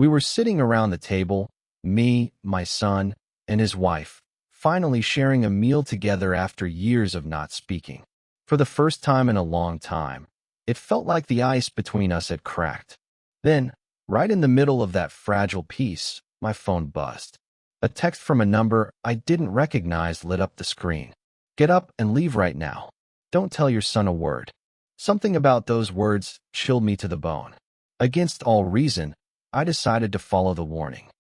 We were sitting around the table, me, my son, and his wife, finally sharing a meal together after years of not speaking. For the first time in a long time, it felt like the ice between us had cracked. Then, right in the middle of that fragile peace, my phone buzzed. A text from a number I didn't recognize lit up the screen. "Get up and leave right now. Don't tell your son a word." Something about those words chilled me to the bone. Against all reason, I decided to follow the warning.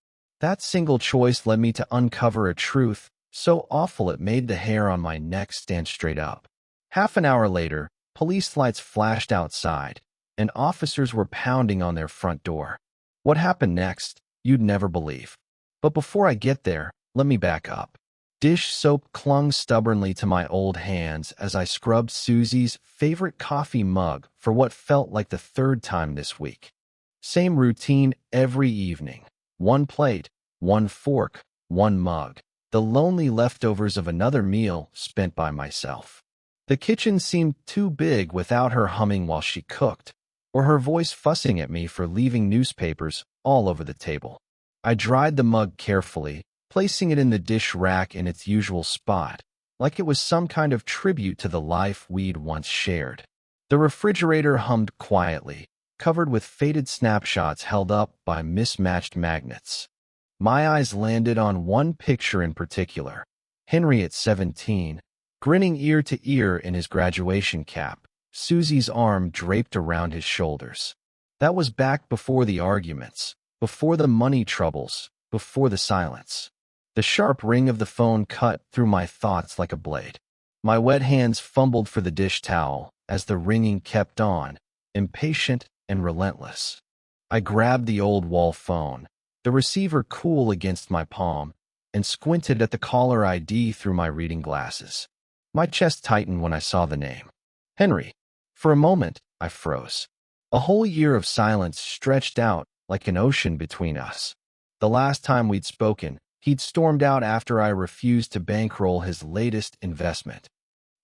That single choice led me to uncover a truth so awful it made the hair on my neck stand straight up. Half an hour later, police lights flashed outside, and officers were pounding on their front door. What happened next, you'd never believe. But before I get there, let me back up. Dish soap clung stubbornly to my old hands as I scrubbed Susie's favorite coffee mug for what felt like the third time this week. Same routine every evening. One plate, one fork, one mug. The lonely leftovers of another meal spent by myself. The kitchen seemed too big without her humming while she cooked, or her voice fussing at me for leaving newspapers all over the table. I dried the mug carefully, placing it in the dish rack in its usual spot, like it was some kind of tribute to the life we'd once shared. The refrigerator hummed quietly, covered with faded snapshots held up by mismatched magnets. My eyes landed on one picture in particular. Henry at 17, grinning ear to ear in his graduation cap, Susie's arm draped around his shoulders. That was back before the arguments, before the money troubles, before the silence. The sharp ring of the phone cut through my thoughts like a blade. My wet hands fumbled for the dish towel as the ringing kept on, impatient and relentless. I grabbed the old wall phone, the receiver cool against my palm, and squinted at the caller ID through my reading glasses. My chest tightened when I saw the name. Henry. For a moment, I froze. A whole year of silence stretched out like an ocean between us. The last time we'd spoken, he'd stormed out after I refused to bankroll his latest investment.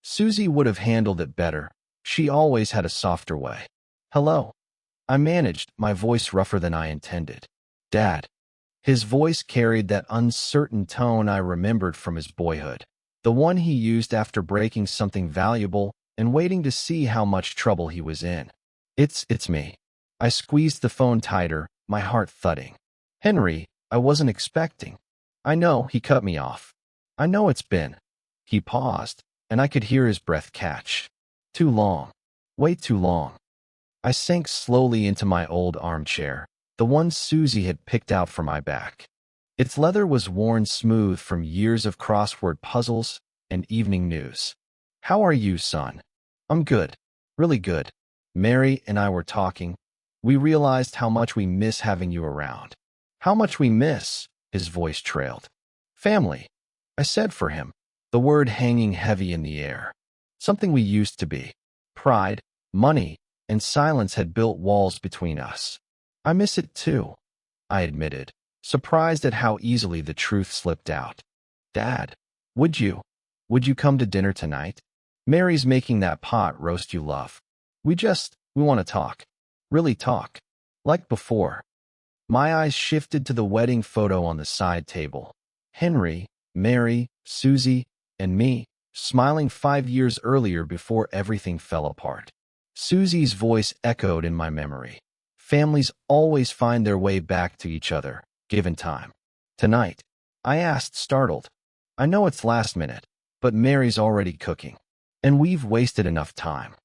Susie would have handled it better. She always had a softer way. "Hello." I managed, my voice rougher than I intended. "Dad." His voice carried that uncertain tone I remembered from his boyhood, the one he used after breaking something valuable and waiting to see how much trouble he was in. It's me." I squeezed the phone tighter, my heart thudding. "Henry, I wasn't expecting." "I know," he cut me off. "I know it's been." He paused, and I could hear his breath catch. "Too long. Way too long." I sank slowly into my old armchair, the one Susie had picked out for my back. Its leather was worn smooth from years of crossword puzzles and evening news. "How are you, son?" "I'm good. Really good." Mary and I were talking. "We realized how much we miss having you around." "How much we miss?" His voice trailed. "Family," I said for him, the word hanging heavy in the air. Something we used to be. Pride, money, and silence had built walls between us. "I miss it too," I admitted, surprised at how easily the truth slipped out. "Dad, would you come to dinner tonight? Mary's making that pot roast you love. We want to talk. Really talk. Like before." My eyes shifted to the wedding photo on the side table. Henry, Mary, Susie, and me, smiling 5 years earlier before everything fell apart. Susie's voice echoed in my memory. Families always find their way back to each other, given time. "Tonight?" I asked, startled. "I know it's last minute, but Mary's already cooking. And we've wasted enough time."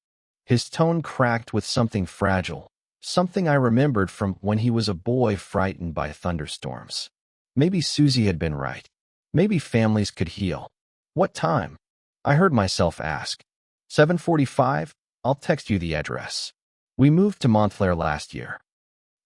His tone cracked with something fragile, something I remembered from when he was a boy frightened by thunderstorms. Maybe Susie had been right. Maybe families could heal. "What time?" I heard myself ask. 7:45? I'll text you the address. We moved to Montclair last year.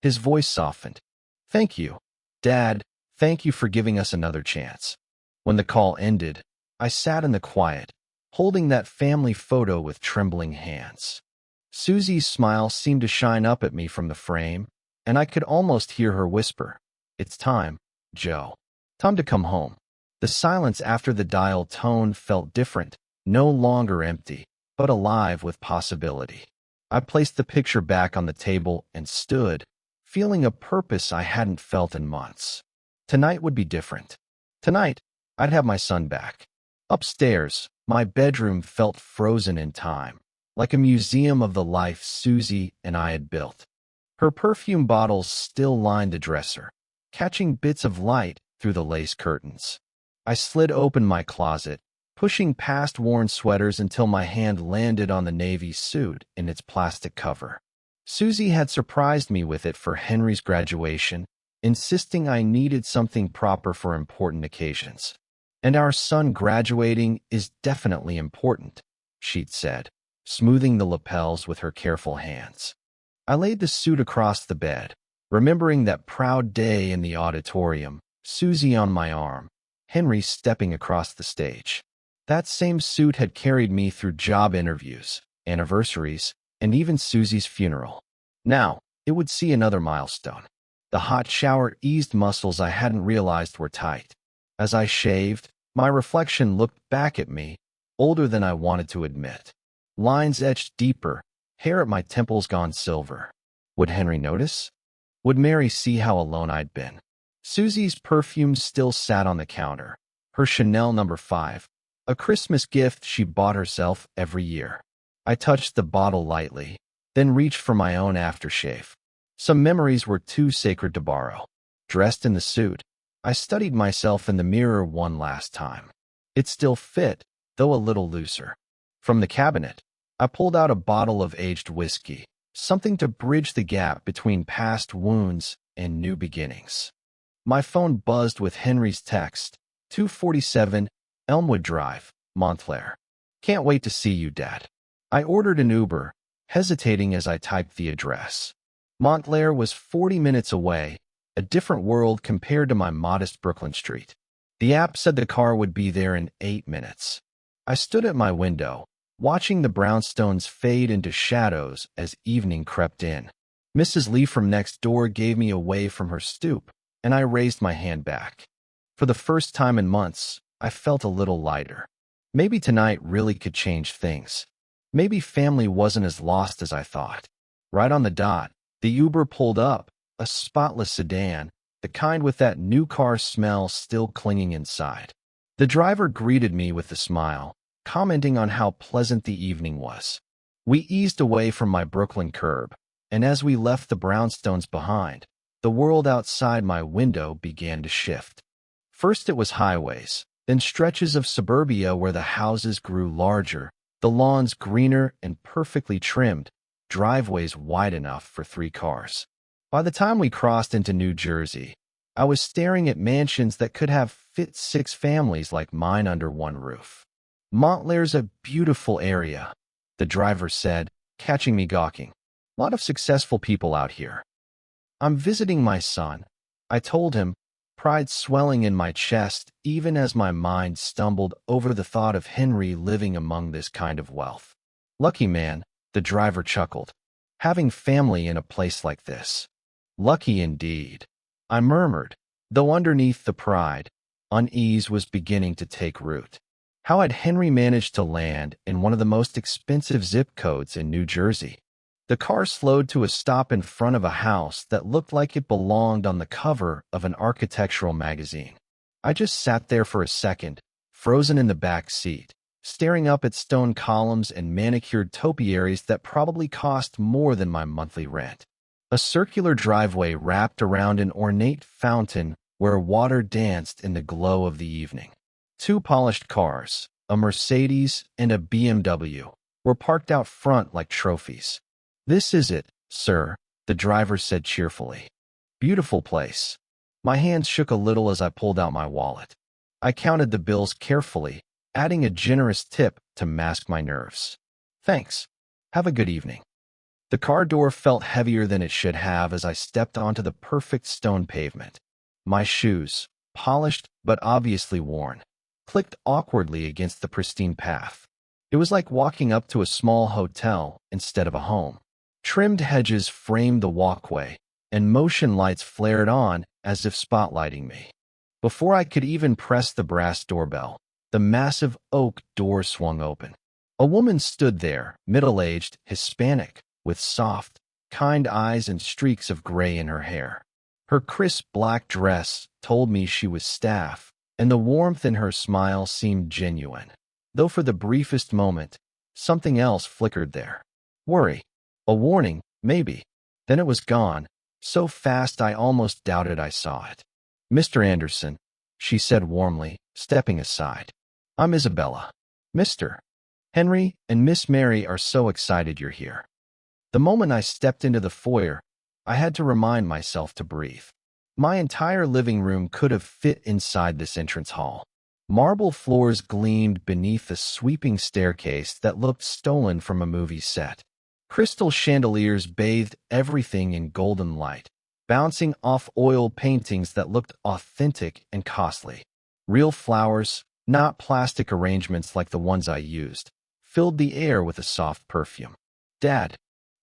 His voice softened. "Thank you, Dad. Thank you for giving us another chance." When the call ended, I sat in the quiet, holding that family photo with trembling hands. Susie's smile seemed to shine up at me from the frame, and I could almost hear her whisper, "It's time, Joe. Time to come home." The silence after the dial tone felt different, no longer empty, but alive with possibility. I placed the picture back on the table and stood, feeling a purpose I hadn't felt in months. Tonight would be different. Tonight, I'd have my son back. Upstairs, my bedroom felt frozen in time, like a museum of the life Susie and I had built. Her perfume bottles still lined the dresser, catching bits of light through the lace curtains. I slid open my closet, pushing past worn sweaters until my hand landed on the navy suit in its plastic cover. Susie had surprised me with it for Henry's graduation, insisting I needed something proper for important occasions. And our son graduating is definitely important, she'd said, smoothing the lapels with her careful hands. I laid the suit across the bed, remembering that proud day in the auditorium, Susie on my arm, Henry stepping across the stage. That same suit had carried me through job interviews, anniversaries, and even Susie's funeral. Now, it would see another milestone. The hot shower eased muscles I hadn't realized were tight. As I shaved, my reflection looked back at me, older than I wanted to admit. Lines etched deeper, hair at my temples gone silver. Would Henry notice? Would Mary see how alone I'd been? Susie's perfume still sat on the counter, her Chanel No. 5, a Christmas gift she bought herself every year. I touched the bottle lightly, then reached for my own aftershave. Some memories were too sacred to borrow. Dressed in the suit, I studied myself in the mirror one last time. It still fit, though a little looser. From the cabinet, I pulled out a bottle of aged whiskey, something to bridge the gap between past wounds and new beginnings. My phone buzzed with Henry's text, 247 Elmwood Drive, Montclair. Can't wait to see you, Dad. I ordered an Uber, hesitating as I typed the address. Montclair was 40 minutes away, a different world compared to my modest Brooklyn street. The app said the car would be there in 8 minutes. I stood at my window, watching the brownstones fade into shadows as evening crept in. Mrs. Lee from next door gave me away from her stoop, and I raised my hand back. For the first time in months, I felt a little lighter. Maybe tonight really could change things. Maybe family wasn't as lost as I thought. Right on the dot, the Uber pulled up, a spotless sedan, the kind with that new car smell still clinging inside. The driver greeted me with a smile, commenting on how pleasant the evening was. We eased away from my Brooklyn curb, and as we left the brownstones behind, the world outside my window began to shift. First it was highways, then stretches of suburbia where the houses grew larger, the lawns greener and perfectly trimmed, driveways wide enough for 3 cars. By the time we crossed into New Jersey, I was staring at mansions that could have fit 6 families like mine under one roof. Montclair's a beautiful area, the driver said, catching me gawking. A lot of successful people out here. I'm visiting my son, I told him, pride swelling in my chest even as my mind stumbled over the thought of Henry living among this kind of wealth. Lucky man, the driver chuckled. Having family in a place like this. Lucky indeed, I murmured, though underneath the pride, unease was beginning to take root. How had Henry managed to land in one of the most expensive zip codes in New Jersey? The car slowed to a stop in front of a house that looked like it belonged on the cover of an architectural magazine. I just sat there for a second, frozen in the back seat, staring up at stone columns and manicured topiaries that probably cost more than my monthly rent. A circular driveway wrapped around an ornate fountain where water danced in the glow of the evening. 2 polished cars, a Mercedes and a BMW, were parked out front like trophies. This is it, sir, the driver said cheerfully. Beautiful place. My hands shook a little as I pulled out my wallet. I counted the bills carefully, adding a generous tip to mask my nerves. Thanks. Have a good evening. The car door felt heavier than it should have as I stepped onto the perfect stone pavement. My shoes, polished but obviously worn, clicked awkwardly against the pristine path. It was like walking up to a small hotel instead of a home. Trimmed hedges framed the walkway, and motion lights flared on as if spotlighting me. Before I could even press the brass doorbell, the massive oak door swung open. A woman stood there, middle-aged, Hispanic, with soft, kind eyes and streaks of gray in her hair. Her crisp black dress told me she was staff, and the warmth in her smile seemed genuine. Though for the briefest moment, something else flickered there. Worry. A warning, maybe. Then it was gone, so fast I almost doubted I saw it. Mr. Anderson, she said warmly, stepping aside. I'm Isabella. Mr. Henry and Miss Mary are so excited you're here. The moment I stepped into the foyer, I had to remind myself to breathe. My entire living room could have fit inside this entrance hall. Marble floors gleamed beneath a sweeping staircase that looked stolen from a movie set. Crystal chandeliers bathed everything in golden light, bouncing off oil paintings that looked authentic and costly. Real flowers, not plastic arrangements like the ones I used, filled the air with a soft perfume. Dad.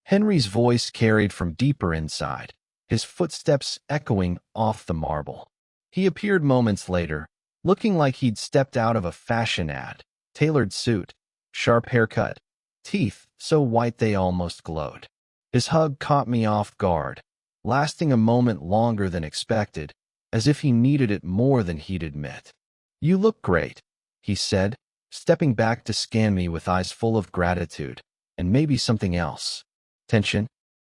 Henry's voice carried from deeper inside, his footsteps echoing off the marble. He appeared moments later, looking like he'd stepped out of a fashion ad. Tailored suit, sharp haircut, teeth so white they almost glowed. His hug caught me off guard, lasting a moment longer than expected, as if he needed it more than he'd admit. You look great, he said, stepping back to scan me with eyes full of gratitude, and maybe something else. Tension.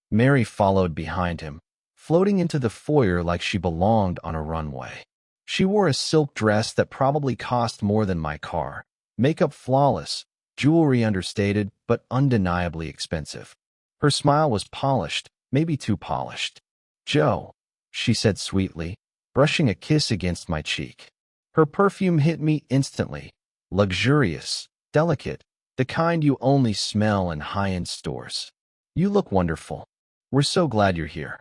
Mary followed behind him, floating into the foyer like she belonged on a runway. She wore a silk dress that probably cost more than my car, makeup flawless, jewelry understated but undeniably expensive. Her smile was polished, maybe too polished. Joe, she said sweetly, brushing a kiss against my cheek. Her perfume hit me instantly, luxurious, delicate, the kind you only smell in high-end stores. You look wonderful. We're so glad you're here.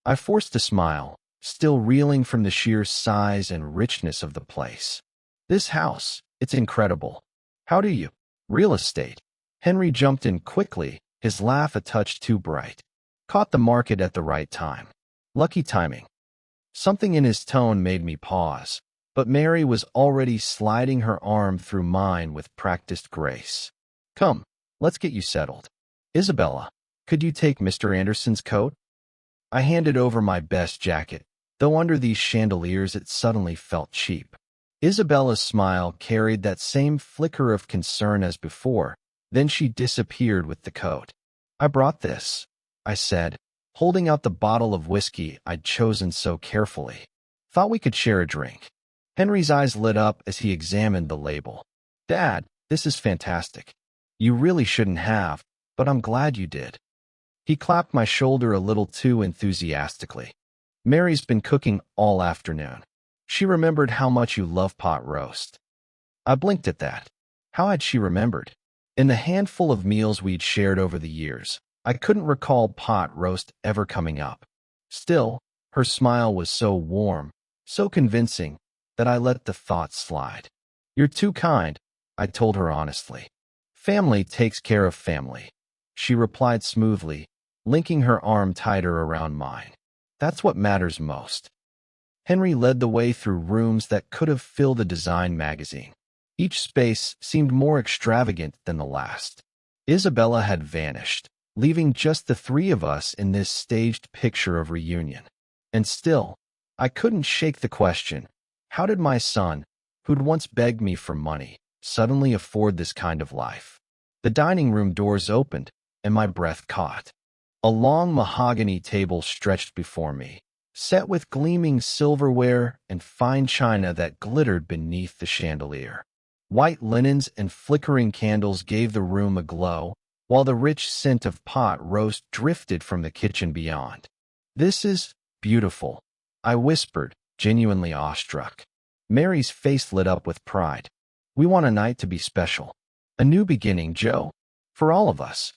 I forced a smile, still reeling from the sheer size and richness of the place. This house, it's incredible. How do you? Real estate. Henry jumped in quickly, his laugh a touch too bright. Caught the market at the right time. Lucky timing. Something in his tone made me pause, but Mary was already sliding her arm through mine with practiced grace. Come, let's get you settled. Isabella, could you take Mr. Anderson's coat? I handed over my best jacket, though under these chandeliers it suddenly felt cheap. Isabella's smile carried that same flicker of concern as before, then she disappeared with the coat. I brought this, I said, holding out the bottle of whiskey I'd chosen so carefully. Thought we could share a drink. Henry's eyes lit up as he examined the label. Dad, this is fantastic. You really shouldn't have, but I'm glad you did. He clapped my shoulder a little too enthusiastically. Mary's been cooking all afternoon. She remembered how much you love pot roast. I blinked at that. How had she remembered? In the handful of meals we'd shared over the years, I couldn't recall pot roast ever coming up. Still, her smile was so warm, so convincing, that I let the thought slide. You're too kind, I told her honestly. Family takes care of family, she replied smoothly, linking her arm tighter around mine. That's what matters most. Henry led the way through rooms that could have filled a design magazine. Each space seemed more extravagant than the last. Isabella had vanished, leaving just the three of us in this staged picture of reunion. And still, I couldn't shake the question, how did my son, who'd once begged me for money, suddenly afford this kind of life? The dining room doors opened, and my breath caught. A long mahogany table stretched before me, set with gleaming silverware and fine china that glittered beneath the chandelier. White linens and flickering candles gave the room a glow, while the rich scent of pot roast drifted from the kitchen beyond. This is beautiful, I whispered, genuinely awestruck. Mary's face lit up with pride. We want a night to be special. A new beginning, Joe. For all of us.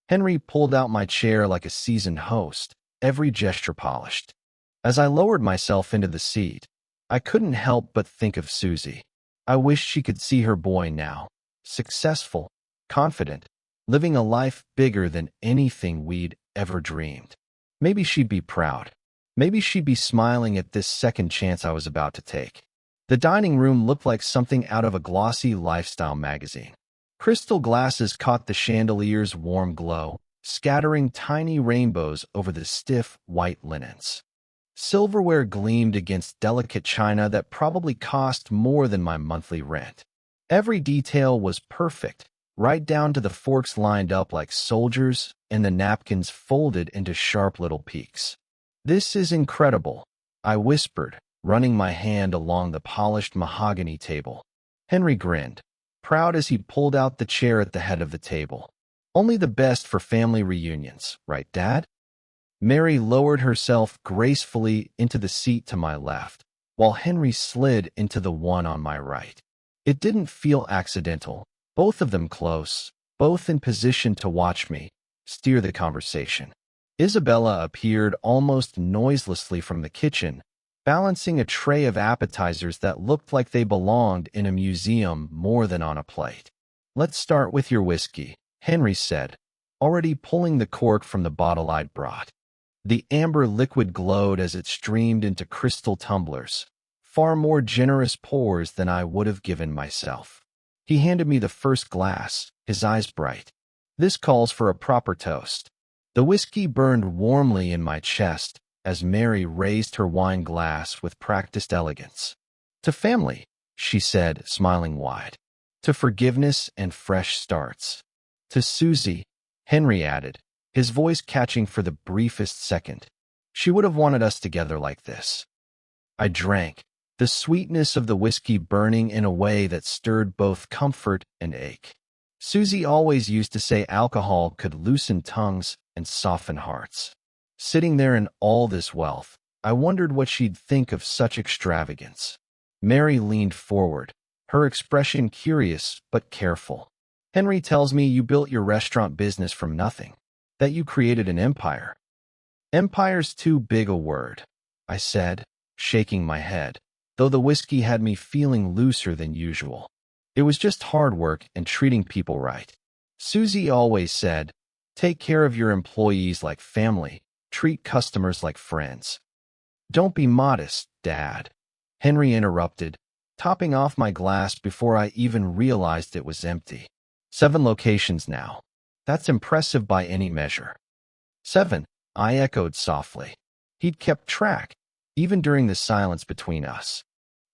Henry pulled out my chair like a seasoned host, every gesture polished. As I lowered myself into the seat, I couldn't help but think of Susie. I wished she could see her boy now, successful, confident, living a life bigger than anything we'd ever dreamed. Maybe she'd be proud. Maybe she'd be smiling at this second chance I was about to take. The dining room looked like something out of a glossy lifestyle magazine. Crystal glasses caught the chandelier's warm glow, scattering tiny rainbows over the stiff, white linens. Silverware gleamed against delicate china that probably cost more than my monthly rent. Every detail was perfect, right down to the forks lined up like soldiers and the napkins folded into sharp little peaks. "This is incredible," I whispered, running my hand along the polished mahogany table. Henry grinned, proud as he pulled out the chair at the head of the table. "Only the best for family reunions, right, Dad?" Mary lowered herself gracefully into the seat to my left, while Henry slid into the one on my right. It didn't feel accidental, both of them close, both in position to watch me steer the conversation. Isabella appeared almost noiselessly from the kitchen, balancing a tray of appetizers that looked like they belonged in a museum more than on a plate. "Let's start with your whiskey," Henry said, already pulling the cork from the bottle I'd brought. The amber liquid glowed as it streamed into crystal tumblers, far more generous pours than I would have given myself. He handed me the first glass, his eyes bright. "This calls for a proper toast." The whiskey burned warmly in my chest as Mary raised her wine glass with practiced elegance. "To family," she said, smiling wide. "To forgiveness and fresh starts." "To Susie," Henry added, his voice catching for the briefest second. "She would have wanted us together like this." I drank, the sweetness of the whiskey burning in a way that stirred both comfort and ache. Susie always used to say alcohol could loosen tongues and soften hearts. Sitting there in all this wealth, I wondered what she'd think of such extravagance. Mary leaned forward, her expression curious but careful. "Henry tells me you built your restaurant business from nothing, that you created an empire." "Empire's too big a word," I said, shaking my head, though the whiskey had me feeling looser than usual. "It was just hard work and treating people right. Susie always said, take care of your employees like family, treat customers like friends." "Don't be modest, Dad," Henry interrupted, topping off my glass before I even realized it was empty. 7 locations now. That's impressive by any measure." "7," I echoed softly. He'd kept track, even during the silence between us.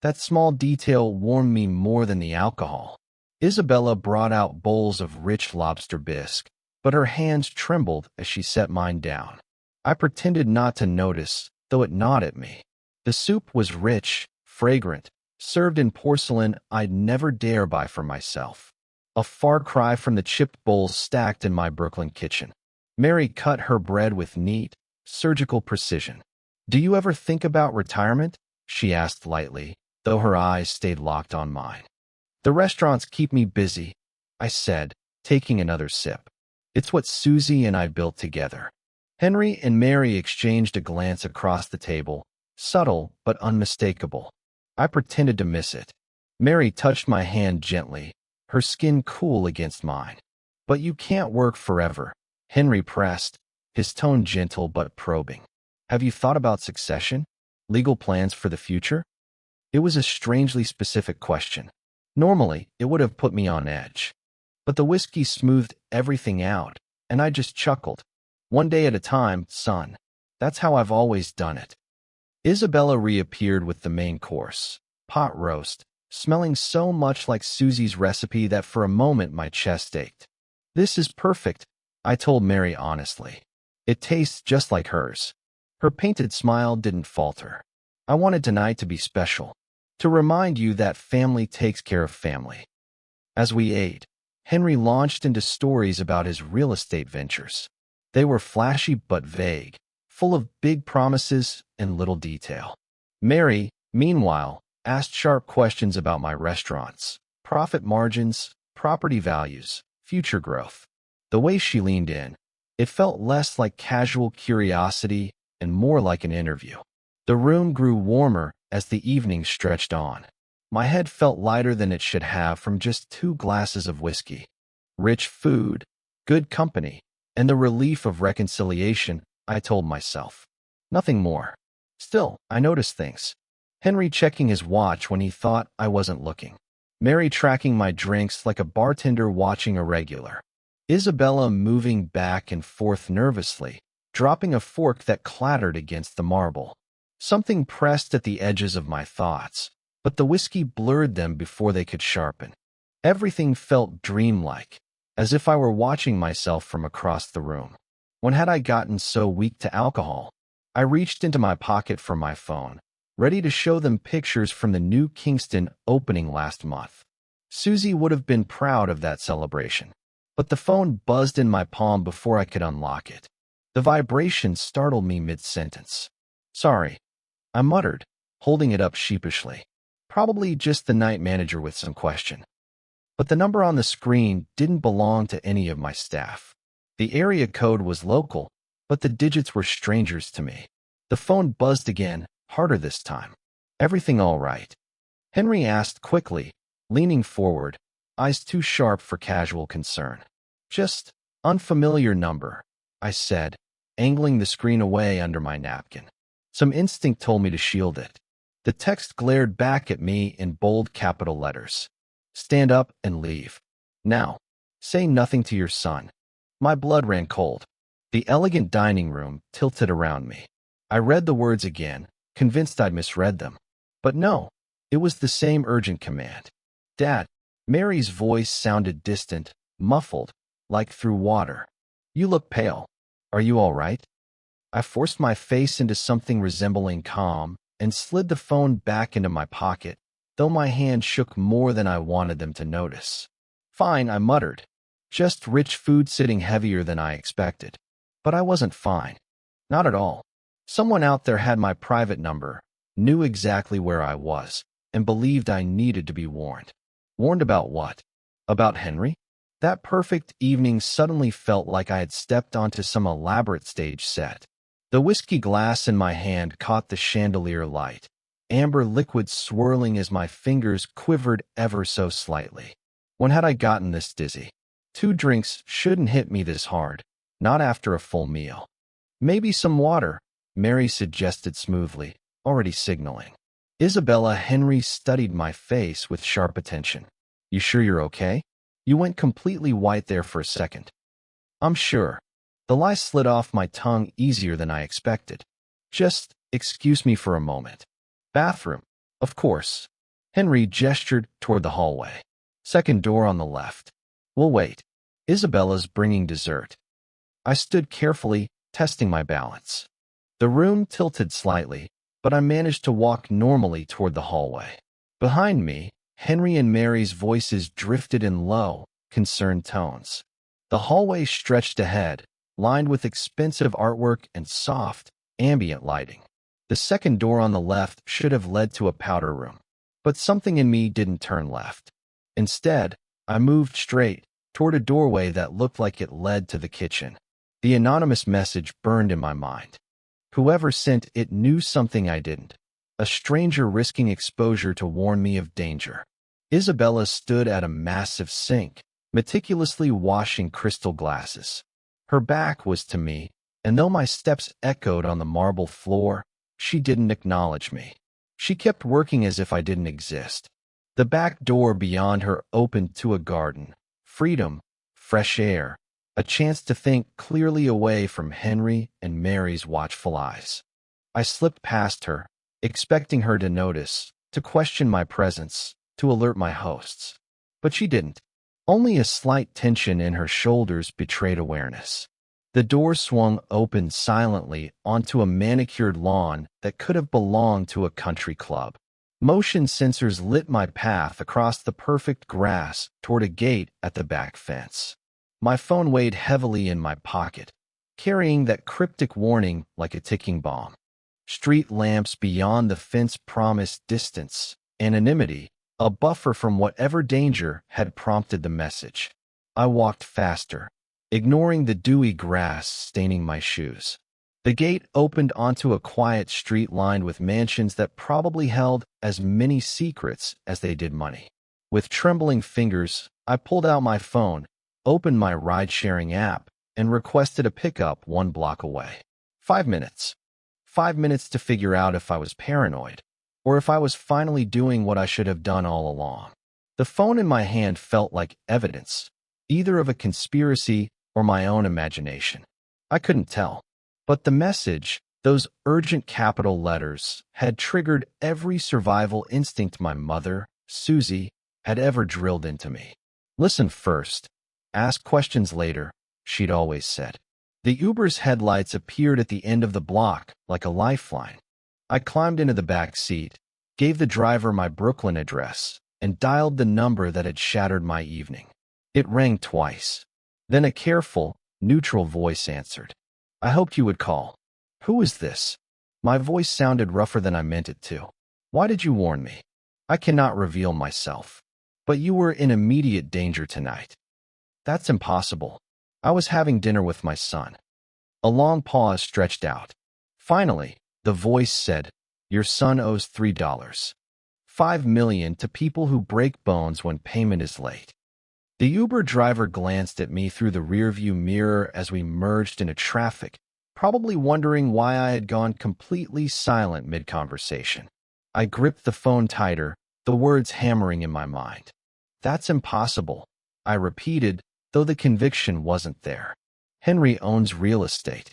That small detail warmed me more than the alcohol. Isabella brought out bowls of rich lobster bisque, but her hands trembled as she set mine down. I pretended not to notice, though it gnawed at me. The soup was rich, fragrant, served in porcelain I'd never dare buy for myself. A far cry from the chipped bowls stacked in my Brooklyn kitchen. Mary cut her bread with neat, surgical precision. "Do you ever think about retirement?" she asked lightly, though her eyes stayed locked on mine. "The restaurants keep me busy," I said, taking another sip. "It's what Susie and I built together." Henry and Mary exchanged a glance across the table, subtle but unmistakable. I pretended to miss it. Mary touched my hand gently, her skin cool against mine. "But you can't work forever," Henry pressed, his tone gentle but probing. "Have you thought about succession? Legal plans for the future?" It was a strangely specific question. Normally, it would have put me on edge. But the whiskey smoothed everything out, and I just chuckled. "One day at a time, son. That's how I've always done it." Isabella reappeared with the main course, pot roast, smelling so much like Susie's recipe that for a moment my chest ached. "This is perfect," I told Mary honestly. "It tastes just like hers." Her painted smile didn't falter. "I wanted tonight to be special, to remind you that family takes care of family." As we ate, Henry launched into stories about his real estate ventures. They were flashy but vague, full of big promises and little detail. Mary, meanwhile, asked sharp questions about my restaurants, profit margins, property values, future growth. The way she leaned in, it felt less like casual curiosity and more like an interview. The room grew warmer as the evening stretched on. My head felt lighter than it should have from just 2 glasses of whiskey. Rich food, good company, and the relief of reconciliation, I told myself. Nothing more. Still, I noticed things. Henry checking his watch when he thought I wasn't looking. Mary tracking my drinks like a bartender watching a regular. Isabella moving back and forth nervously, dropping a fork that clattered against the marble. Something pressed at the edges of my thoughts, but the whiskey blurred them before they could sharpen. Everything felt dreamlike, as if I were watching myself from across the room. When had I gotten so weak to alcohol? I reached into my pocket for my phone, ready to show them pictures from the new Kingston opening last month. Susie would have been proud of that celebration. But the phone buzzed in my palm before I could unlock it. The vibration startled me mid-sentence. "Sorry," I muttered, holding it up sheepishly. Probably just the night manager with some question. But the number on the screen didn't belong to any of my staff. The area code was local, but the digits were strangers to me. The phone buzzed again, harder this time. "Everything all right?" Henry asked quickly, leaning forward, eyes too sharp for casual concern. "Just unfamiliar number," I said, angling the screen away under my napkin. Some instinct told me to shield it. The text glared back at me in bold capital letters. "Stand up and leave. Now. Say nothing to your son." My blood ran cold. The elegant dining room tilted around me. I read the words again, convinced I'd misread them. But no, it was the same urgent command. "Dad." Mary's voice sounded distant, muffled, like through water. "You look pale. Are you all right?" I forced my face into something resembling calm and slid the phone back into my pocket, though my hand shook more than I wanted them to notice. "Fine," I muttered. Just rich food sitting heavier than I expected. But I wasn't fine. Not at all. Someone out there had my private number, knew exactly where I was, and believed I needed to be warned. Warned about what? About Henry? That perfect evening suddenly felt like I had stepped onto some elaborate stage set. The whiskey glass in my hand caught the chandelier light, amber liquid swirling as my fingers quivered ever so slightly. When had I gotten this dizzy? 2 drinks shouldn't hit me this hard, not after a full meal. "Maybe some water," Mary suggested smoothly, already signaling. Isabella Henry studied my face with sharp attention. "You sure you're okay? You went completely white there for a second." "I'm sure." The lie slid off my tongue easier than I expected. "Just excuse me for a moment." "Bathroom." "Of course." Henry gestured toward the hallway. "Second door on the left." "We'll wait. Isabella's bringing dessert." I stood carefully, testing my balance. The room tilted slightly, but I managed to walk normally toward the hallway. Behind me, Henry and Mary's voices drifted in low, concerned tones. The hallway stretched ahead, lined with expensive artwork and soft, ambient lighting. The second door on the left should have led to a powder room, but something in me didn't turn left. Instead, I moved straight toward a doorway that looked like it led to the kitchen. The anonymous message burned in my mind. Whoever sent it knew something I didn't. A stranger risking exposure to warn me of danger. Isabella stood at a massive sink, meticulously washing crystal glasses. Her back was to me, and though my steps echoed on the marble floor, she didn't acknowledge me. She kept working as if I didn't exist. The back door beyond her opened to a garden. Freedom, fresh air, a chance to think clearly away from Henry and Mary's watchful eyes. I slipped past her, expecting her to notice, to question my presence, to alert my hosts. But she didn't. Only a slight tension in her shoulders betrayed awareness. The door swung open silently onto a manicured lawn that could have belonged to a country club. Motion sensors lit my path across the perfect grass toward a gate at the back fence. My phone weighed heavily in my pocket, carrying that cryptic warning like a ticking bomb. Street lamps beyond the fence promised distance, anonymity, a buffer from whatever danger had prompted the message. I walked faster, ignoring the dewy grass staining my shoes. The gate opened onto a quiet street lined with mansions that probably held as many secrets as they did money. With trembling fingers, I pulled out my phone, opened my ride-sharing app, and requested a pickup 1 block away. 5 minutes. 5 minutes to figure out if I was paranoid, or if I was finally doing what I should have done all along. The phone in my hand felt like evidence. either of a conspiracy or my own imagination. I couldn't tell. But the message, those urgent capital letters, had triggered every survival instinct my mother, Susie, had ever drilled into me. Listen first. Ask questions later, she'd always said. The Uber's headlights appeared at the end of the block like a lifeline. I climbed into the back seat, gave the driver my Brooklyn address, and dialed the number that had shattered my evening. It rang twice. Then a careful, neutral voice answered. I hoped you would call. Who is this? My voice sounded rougher than I meant it to. Why did you warn me? I cannot reveal myself. But you were in immediate danger tonight. That's impossible. I was having dinner with my son. A long pause stretched out. Finally, the voice said, your son owes $3. $5 million to people who break bones when payment is late. The Uber driver glanced at me through the rearview mirror as we merged into traffic, probably wondering why I had gone completely silent mid-conversation. I gripped the phone tighter, the words hammering in my mind. That's impossible, I repeated, though the conviction wasn't there. Henry owns real estate.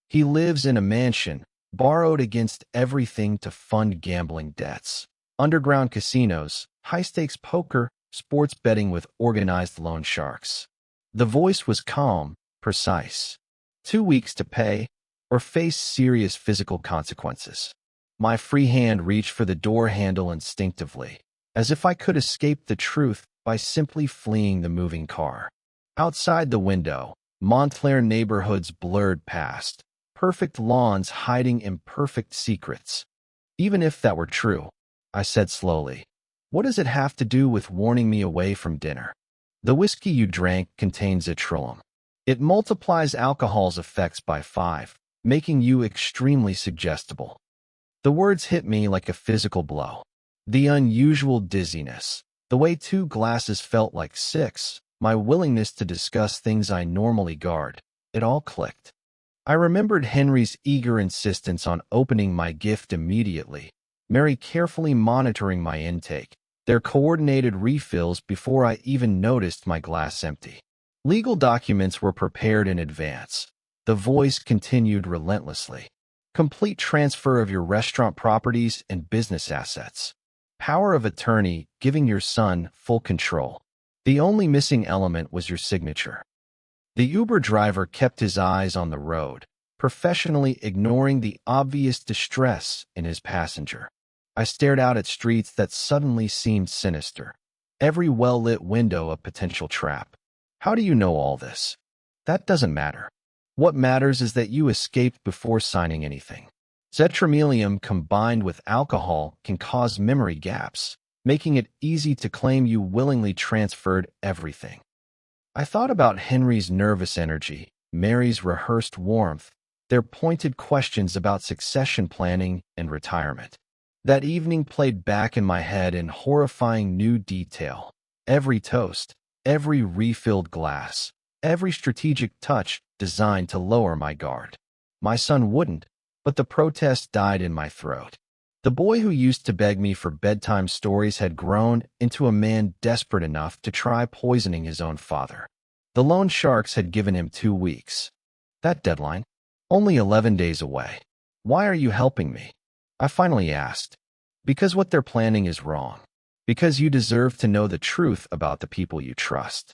He lives in a mansion, borrowed against everything to fund gambling debts. Underground casinos, high-stakes poker, sports betting with organized loan sharks. The voice was calm, precise. 2 weeks to pay, or face serious physical consequences. My free hand reached for the door handle instinctively, as if I could escape the truth by simply fleeing the moving car. Outside the window, Montclair neighborhoods blurred past, perfect lawns hiding imperfect secrets. Even if that were true, I said slowly, what does it have to do with warning me away from dinner? The whiskey you drank contains Atrillum. It multiplies alcohol's effects by 5, making you extremely suggestible. The words hit me like a physical blow. The unusual dizziness, the way 2 glasses felt like 6, my willingness to discuss things I normally guard, it all clicked. I remembered Henry's eager insistence on opening my gift immediately, Mary carefully monitoring my intake, their coordinated refills before I even noticed my glass empty. Legal documents were prepared in advance. The voice continued relentlessly. Complete transfer of your restaurant properties and business assets. Power of attorney giving your son full control. The only missing element was your signature. The Uber driver kept his eyes on the road, professionally ignoring the obvious distress in his passenger. I stared out at streets that suddenly seemed sinister, every well-lit window a potential trap. How do you know all this? That doesn't matter. What matters is that you escaped before signing anything. Zetromylium combined with alcohol can cause memory gaps, making it easy to claim you willingly transferred everything. I thought about Henry's nervous energy, Mary's rehearsed warmth, their pointed questions about succession planning and retirement. That evening played back in my head in horrifying new detail. Every toast, every refilled glass, every strategic touch designed to lower my guard. My son wouldn't, but the protest died in my throat. The boy who used to beg me for bedtime stories had grown into a man desperate enough to try poisoning his own father. The loan sharks had given him 2 weeks. That deadline? Only 11 days away. Why are you helping me? I finally asked. Because what they're planning is wrong. Because you deserve to know the truth about the people you trust.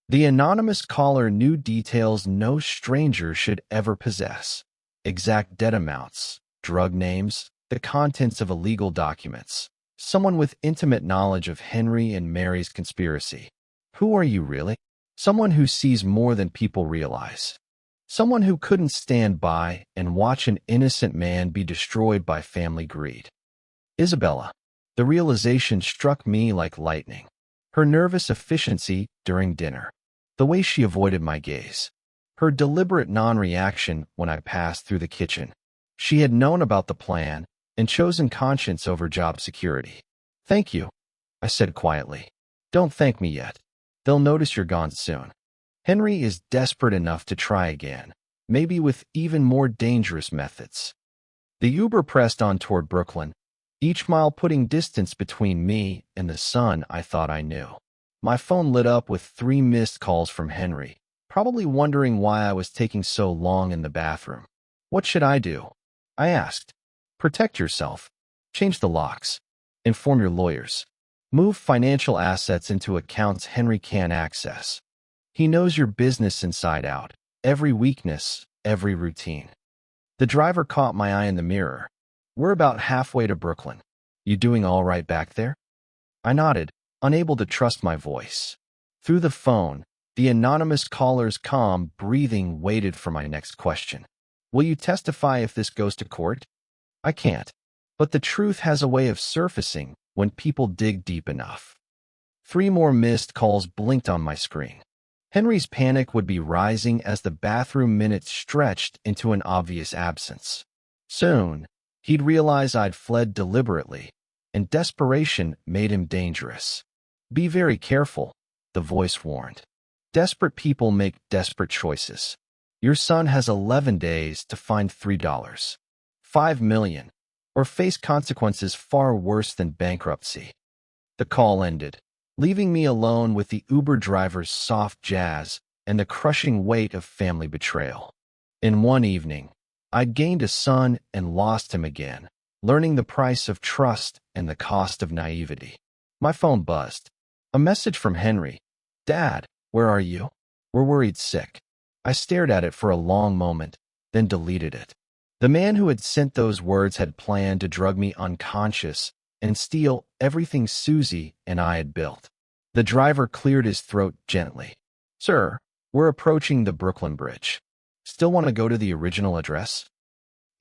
The anonymous caller knew details no stranger should ever possess. Exact debt amounts, drug names, the contents of illegal documents. Someone with intimate knowledge of Henry and Mary's conspiracy. Who are you really? Someone who sees more than people realize. Someone who couldn't stand by and watch an innocent man be destroyed by family greed. Isabella. The realization struck me like lightning. Her nervous efficiency during dinner. The way she avoided my gaze. Her deliberate non-reaction when I passed through the kitchen. She had known about the plan and chosen conscience over job security. Thank you, I said quietly. Don't thank me yet. They'll notice you're gone soon. Henry is desperate enough to try again, maybe with even more dangerous methods. The Uber pressed on toward Brooklyn, each mile putting distance between me and the son I thought I knew. My phone lit up with 3 missed calls from Henry, probably wondering why I was taking so long in the bathroom. What should I do? I asked. Protect yourself. Change the locks. Inform your lawyers. Move financial assets into accounts Henry can't access. He knows your business inside out, every weakness, every routine. The driver caught my eye in the mirror. We're about halfway to Brooklyn. You doing all right back there? I nodded, unable to trust my voice. Through the phone, the anonymous caller's calm breathing waited for my next question. Will you testify if this goes to court? I can't. But the truth has a way of surfacing when people dig deep enough. 3 more missed calls blinked on my screen. Henry's panic would be rising as the bathroom minutes stretched into an obvious absence. Soon, he'd realize I'd fled deliberately, and desperation made him dangerous. Be very careful, the voice warned. Desperate people make desperate choices. Your son has 11 days to find $3, $5 million, or face consequences far worse than bankruptcy. The call ended, leaving me alone with the Uber driver's soft jazz and the crushing weight of family betrayal. In one evening, I'd gained a son and lost him again, learning the price of trust and the cost of naivety. My phone buzzed. A message from Henry. Dad, where are you? We're worried sick. I stared at it for a long moment, then deleted it. The man who had sent those words had planned to drug me unconscious and steal everything Susie and I had built. The driver cleared his throat gently. Sir, we're approaching the Brooklyn Bridge. Still want to go to the original address?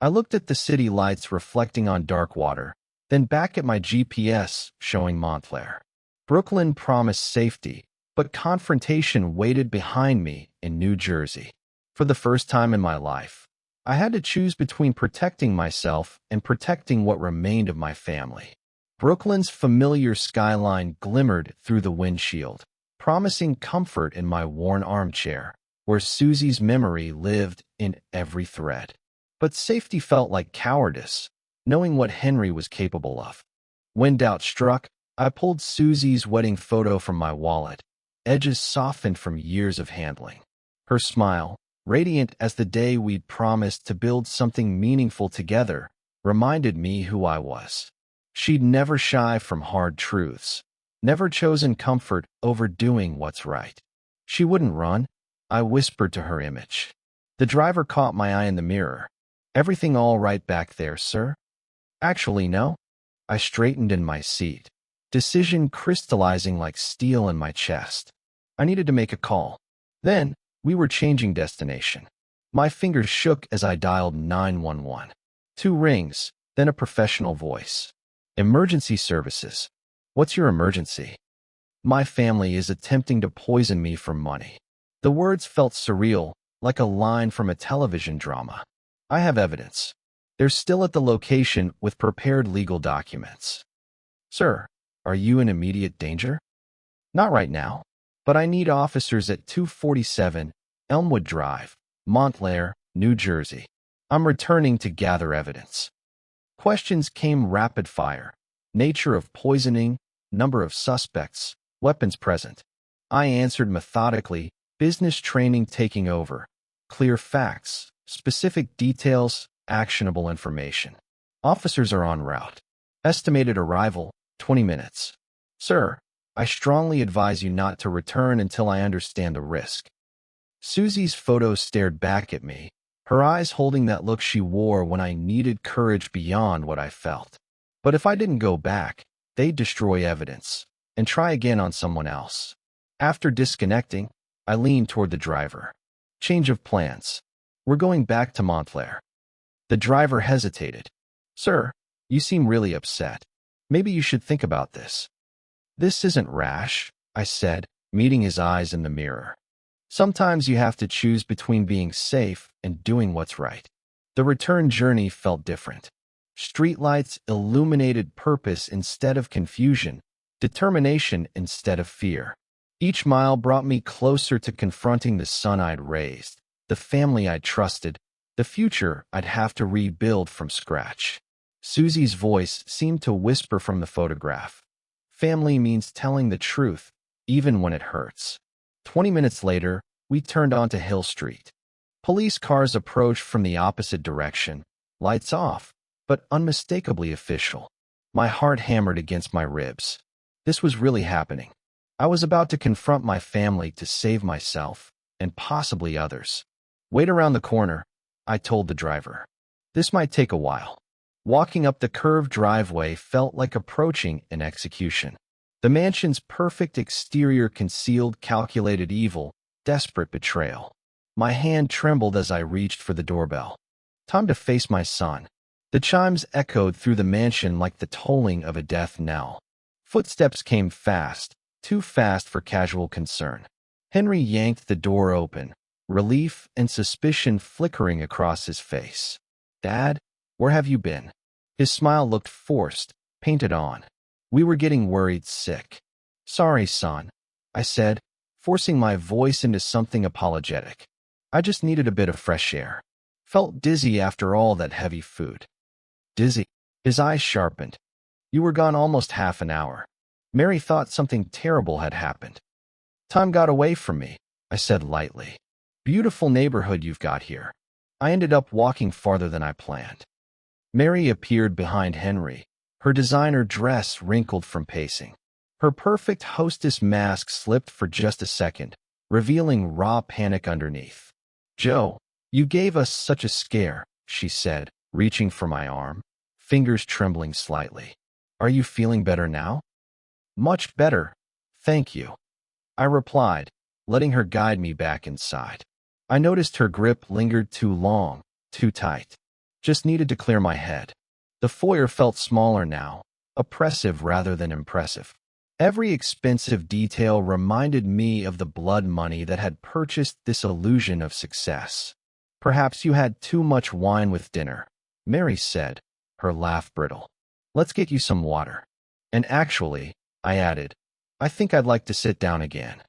I looked at the city lights reflecting on dark water, then back at my GPS showing Montclair. Brooklyn promised safety, but confrontation waited behind me in New Jersey. For the first time in my life, I had to choose between protecting myself and protecting what remained of my family. Brooklyn's familiar skyline glimmered through the windshield, promising comfort in my worn armchair, where Susie's memory lived in every thread. But safety felt like cowardice, knowing what Henry was capable of. When doubt struck, I pulled Susie's wedding photo from my wallet, edges softened from years of handling. Her smile, radiant as the day we'd promised to build something meaningful together, reminded me who I was. She'd never shy from hard truths, never chosen comfort over doing what's right. She wouldn't run, I whispered to her image. The driver caught my eye in the mirror. Everything all right back there, sir? Actually, no. I straightened in my seat, decision crystallizing like steel in my chest. I needed to make a call. Then, we were changing destination. My fingers shook as I dialed 911. 2 rings, then a professional voice. Emergency services. What's your emergency? My family is attempting to poison me for money. The words felt surreal, like a line from a television drama. I have evidence. They're still at the location with prepared legal documents. Sir, are you in immediate danger? Not right now, but I need officers at 247 Elmwood Drive, Montclair, New Jersey. I'm returning to gather evidence. Questions came rapid fire. Nature of poisoning, number of suspects, weapons present. I answered methodically, business training taking over. Clear facts, specific details, actionable information. Officers are en route. Estimated arrival, 20 minutes. Sir, I strongly advise you not to return until I understand the risk. Susie's photo stared back at me, her eyes holding that look she wore when I needed courage beyond what I felt. But if I didn't go back, they'd destroy evidence and try again on someone else. After disconnecting, I leaned toward the driver. Change of plans. We're going back to Montclair. The driver hesitated. Sir, you seem really upset. Maybe you should think about this. This isn't rash, I said, meeting his eyes in the mirror. Sometimes you have to choose between being safe and doing what's right. The return journey felt different. Streetlights illuminated purpose instead of confusion, determination instead of fear. Each mile brought me closer to confronting the son I'd raised, the family I'd trusted, the future I'd have to rebuild from scratch. Susie's voice seemed to whisper from the photograph. Family means telling the truth, even when it hurts. 20 minutes later, we turned onto Hill Street. Police cars approached from the opposite direction, lights off, but unmistakably official. My heart hammered against my ribs. This was really happening. I was about to confront my family to save myself, and possibly others. Wait around the corner, I told the driver. This might take a while. Walking up the curved driveway felt like approaching an execution. The mansion's perfect exterior concealed calculated evil, desperate betrayal. My hand trembled as I reached for the doorbell. Time to face my son. The chimes echoed through the mansion like the tolling of a death knell. Footsteps came fast, too fast for casual concern. Henry yanked the door open, relief and suspicion flickering across his face. "Dad, where have you been?" His smile looked forced, painted on. We were getting worried sick. "Sorry, son," I said, forcing my voice into something apologetic. "I just needed a bit of fresh air. Felt dizzy after all that heavy food." "Dizzy?" His eyes sharpened. "You were gone almost half an hour. Mary thought something terrible had happened." "Time got away from me," I said lightly. "Beautiful neighborhood you've got here." I ended up walking farther than I planned. Mary appeared behind Henry, her designer dress wrinkled from pacing. Her perfect hostess mask slipped for just a second, revealing raw panic underneath. "Joe, you gave us such a scare," she said, reaching for my arm, fingers trembling slightly. "Are you feeling better now?" "Much better, thank you," I replied, letting her guide me back inside. I noticed her grip lingered too long, too tight. Just needed to clear my head. The foyer felt smaller now, oppressive rather than impressive. Every expensive detail reminded me of the blood money that had purchased this illusion of success. "Perhaps you had too much wine with dinner," Mary said, her laugh brittle. "Let's get you some water." "And actually," I added, "I think I'd like to sit down again."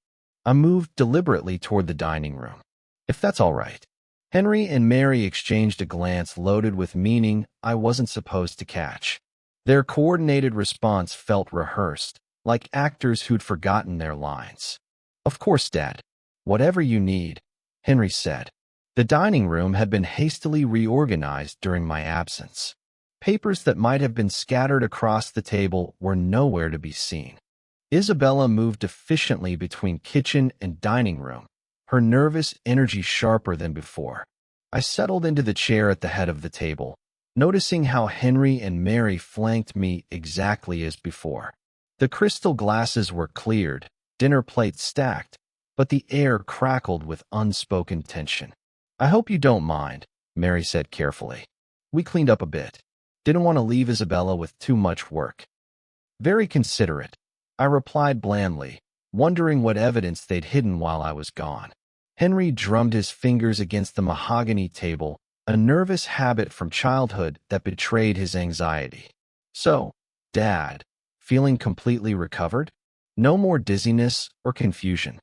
I moved deliberately toward the dining room. "If that's all right." Henry and Mary exchanged a glance loaded with meaning I wasn't supposed to catch. Their coordinated response felt rehearsed, like actors who'd forgotten their lines. "Of course, Dad. Whatever you need," Henry said. The dining room had been hastily reorganized during my absence. Papers that might have been scattered across the table were nowhere to be seen. Isabella moved efficiently between kitchen and dining room, her nervous energy sharper than before. I settled into the chair at the head of the table, noticing how Henry and Mary flanked me exactly as before. The crystal glasses were cleared, dinner plates stacked, but the air crackled with unspoken tension. "I hope you don't mind," Mary said carefully. "We cleaned up a bit. Didn't want to leave Isabella with too much work." "Very considerate," I replied blandly, wondering what evidence they'd hidden while I was gone. Henry drummed his fingers against the mahogany table, a nervous habit from childhood that betrayed his anxiety. "So, Dad, feeling completely recovered? No more dizziness or confusion?"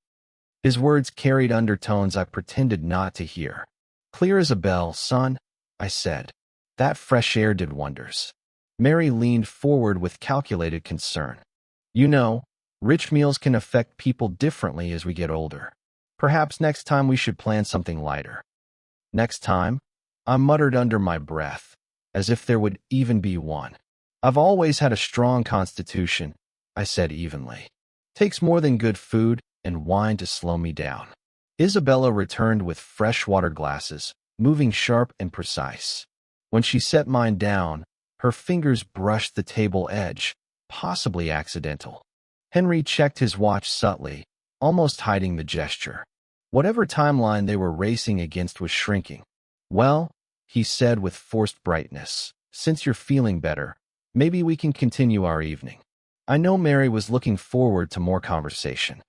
His words carried undertones I pretended not to hear. "Clear as a bell, son," I said. "That fresh air did wonders." Mary leaned forward with calculated concern. "You know, rich meals can affect people differently as we get older. Perhaps next time we should plan something lighter." "Next time?" I muttered under my breath, as if there would even be one. "I've always had a strong constitution," I said evenly. "Takes more than good food and wine to slow me down." Isabella returned with fresh water glasses, moving sharp and precise. When she set mine down, her fingers brushed the table edge, possibly accidental. Henry checked his watch subtly, almost hiding the gesture. Whatever timeline they were racing against was shrinking. "Well," he said with forced brightness, "since you're feeling better, maybe we can continue our evening." I know Mary was looking forward to more conversation.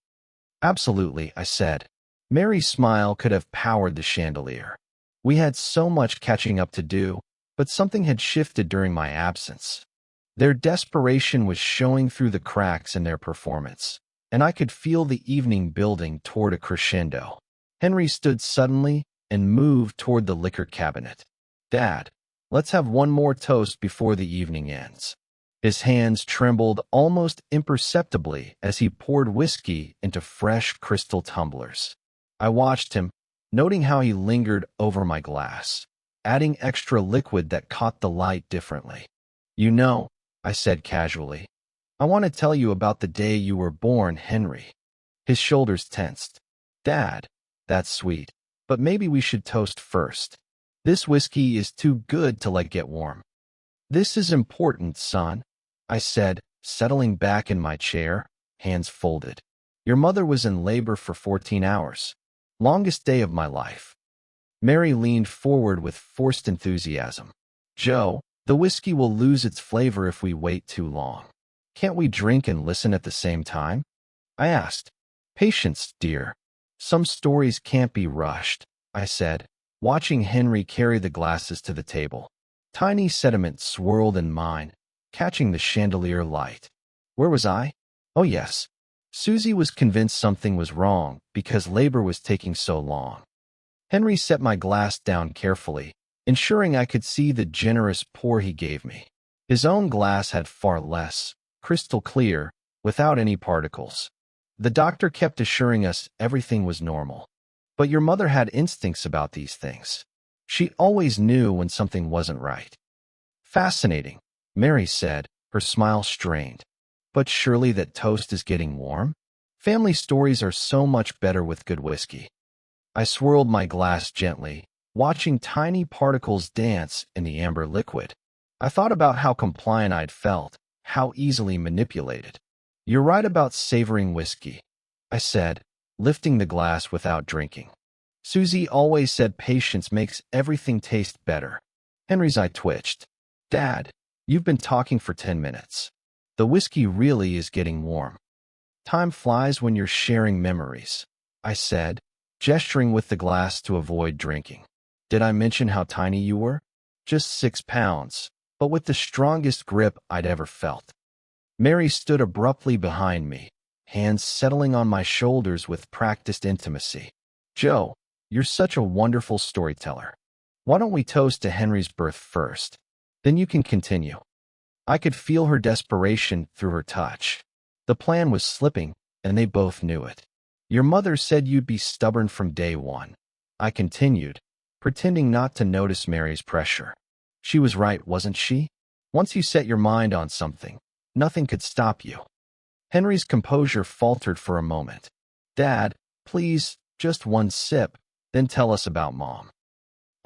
"Absolutely," I said. Mary's smile could have powered the chandelier. We had so much catching up to do, but something had shifted during my absence. Their desperation was showing through the cracks in their performance, and I could feel the evening building toward a crescendo. Henry stood suddenly and moved toward the liquor cabinet. "Dad, let's have one more toast before the evening ends." His hands trembled almost imperceptibly as he poured whiskey into fresh crystal tumblers. I watched him, noting how he lingered over my glass, adding extra liquid that caught the light differently. "You know," I said casually, "I want to tell you about the day you were born, Henry." His shoulders tensed. "Dad, that's sweet, but maybe we should toast first. This whiskey is too good to let get warm." "This is important, son," I said, settling back in my chair, hands folded. "Your mother was in labor for 14 hours. Longest day of my life." Mary leaned forward with forced enthusiasm. "Joe, the whiskey will lose its flavor if we wait too long. Can't we drink and listen at the same time?" I asked. "Patience, dear. Some stories can't be rushed," I said, watching Henry carry the glasses to the table. Tiny sediment swirled in mine, catching the chandelier light. Where was I? Oh yes. Susie was convinced something was wrong because labor was taking so long. Henry set my glass down carefully, ensuring I could see the generous pour he gave me. His own glass had far less, crystal clear, without any particles. The doctor kept assuring us everything was normal. But your mother had instincts about these things. She always knew when something wasn't right. "Fascinating," Mary said, her smile strained. "But surely that toast is getting warm? Family stories are so much better with good whiskey." I swirled my glass gently, watching tiny particles dance in the amber liquid. I thought about how compliant I'd felt, how easily manipulated. "You're right about savoring whiskey," I said, lifting the glass without drinking. "Susie always said patience makes everything taste better." Henry's eye twitched. "Dad, you've been talking for 10 minutes. The whiskey really is getting warm." "Time flies when you're sharing memories," I said, gesturing with the glass to avoid drinking. "Did I mention how tiny you were? Just 6 pounds, but with the strongest grip I'd ever felt." Mary stood abruptly behind me, hands settling on my shoulders with practiced intimacy. "Joe, you're such a wonderful storyteller. Why don't we toast to Henry's birth first? Then you can continue." I could feel her desperation through her touch. The plan was slipping, and they both knew it. "Your mother said you'd be stubborn from day one," I continued, pretending not to notice Mary's pressure. "She was right, wasn't she? Once you set your mind on something, nothing could stop you." Henry's composure faltered for a moment. "Dad, please, just one sip, then tell us about Mom."